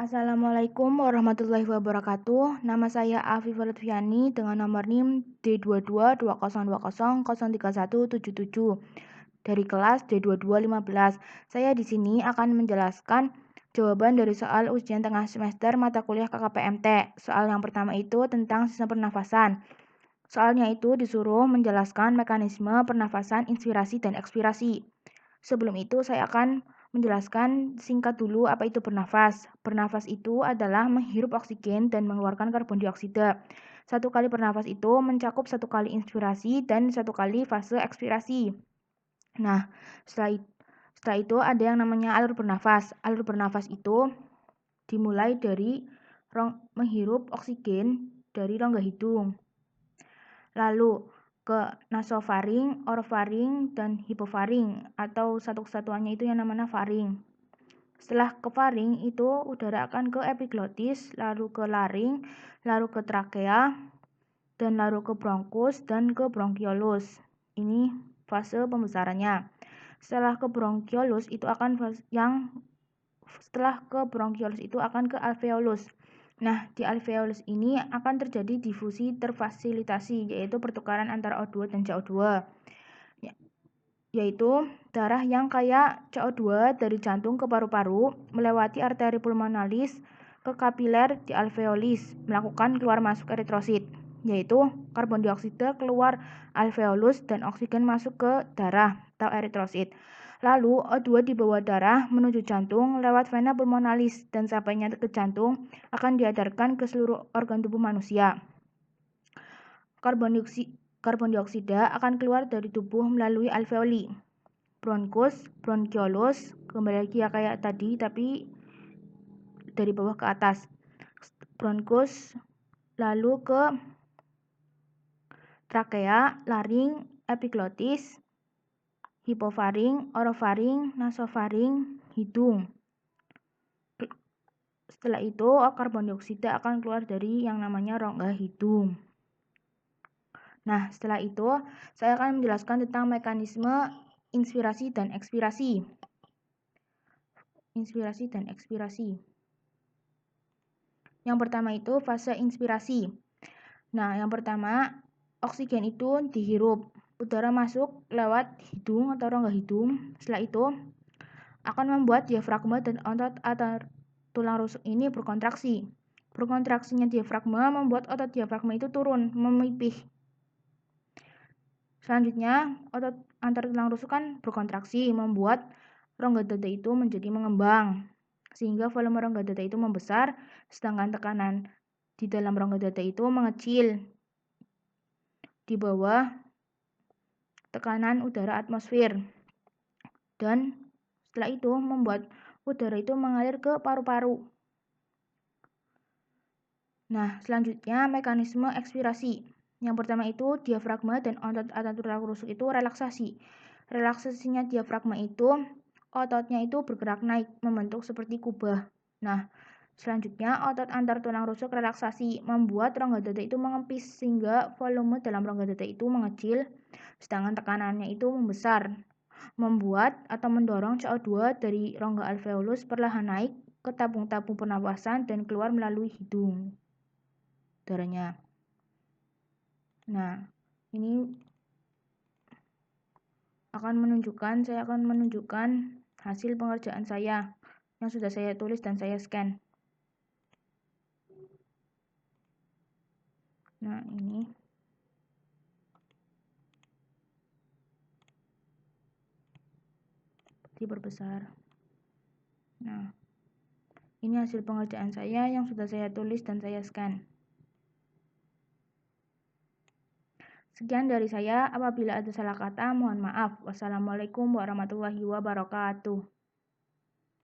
Assalamualaikum warahmatullahi wabarakatuh. Nama saya Afifah Lutfiani dengan nomor NIM D222020031177 dari kelas D2215. Saya di sini akan menjelaskan jawaban dari soal ujian tengah semester mata kuliah KKPMT. Soal yang pertama itu tentang sistem pernafasan. Soalnya itu disuruh menjelaskan mekanisme pernafasan inspirasi dan ekspirasi. Sebelum itu saya akan menjelaskan singkat dulu apa itu bernafas. Bernafas itu adalah menghirup oksigen dan mengeluarkan karbon dioksida. Satu kali bernafas itu mencakup satu kali inspirasi dan satu kali fase ekspirasi. Nah, setelah itu ada yang namanya alur bernafas. Alur bernafas itu dimulai dari menghirup oksigen dari rongga hidung. Lalu ke nasofaring, orofaring, dan hipofaring atau satu kesatuannya itu yang namanya faring. Setelah ke faring itu udara akan ke epiglotis, lalu ke laring, lalu ke trakea, dan lalu ke bronkus dan ke bronkiolus. Ini fase pembesarannya. Setelah ke bronkiolus itu akan ke alveolus. Nah, di alveolus ini akan terjadi difusi terfasilitasi, yaitu pertukaran antara O2 dan CO2. Yaitu darah yang kayak CO2 dari jantung ke paru-paru melewati arteri pulmonalis ke kapiler di alveolis, melakukan keluar masuk eritrosit, yaitu karbon dioksida keluar alveolus dan oksigen masuk ke darah atau eritrosit. Lalu O2 dibawa darah menuju jantung lewat vena pulmonalis dan sampainya ke jantung akan diedarkan ke seluruh organ tubuh manusia. Karbon dioksida akan keluar dari tubuh melalui alveoli, bronkus, bronkiolus, kembali lagi ya kayak tadi tapi dari bawah ke atas. Bronkus, lalu ke trakea, laring, epiglotis, hipofaring, orofaring, nasofaring, hidung. Setelah itu karbon dioksida akan keluar dari yang namanya rongga hidung. Nah, setelah itu saya akan menjelaskan tentang mekanisme inspirasi dan ekspirasi. Inspirasi dan ekspirasi. Yang pertama itu fase inspirasi. Nah, yang pertama oksigen itu dihirup. Udara masuk lewat hidung atau rongga hidung. Setelah itu akan membuat diafragma dan otot tulang rusuk ini berkontraksi. Berkontraksinya diafragma membuat otot diafragma itu turun, memipih. Selanjutnya, otot antar tulang rusuk kan berkontraksi, membuat rongga dada itu menjadi mengembang, sehingga volume rongga dada itu membesar, sedangkan tekanan di dalam rongga dada itu mengecil di bawah tekanan udara atmosfer. Dan setelah itu membuat udara itu mengalir ke paru-paru. Nah, selanjutnya mekanisme ekspirasi. Yang pertama itu diafragma dan otot tulang rusuk itu relaksasi. Relaksasinya diafragma itu ototnya itu bergerak naik membentuk seperti kubah. Nah, selanjutnya otot antar tulang rusuk relaksasi membuat rongga dada itu mengempis sehingga volume dalam rongga dada itu mengecil, sedangkan tekanannya itu membesar, membuat atau mendorong CO2 dari rongga alveolus perlahan naik ke tabung-tabung pernapasan dan keluar melalui hidung udaranya. Nah, ini saya akan menunjukkan hasil pengerjaan saya yang sudah saya tulis dan saya scan. Nah, ini diperbesar. Nah, ini hasil pengerjaan saya yang sudah saya tulis dan saya scan. Sekian dari saya, apabila ada salah kata mohon maaf. Wassalamualaikum warahmatullahi wabarakatuh.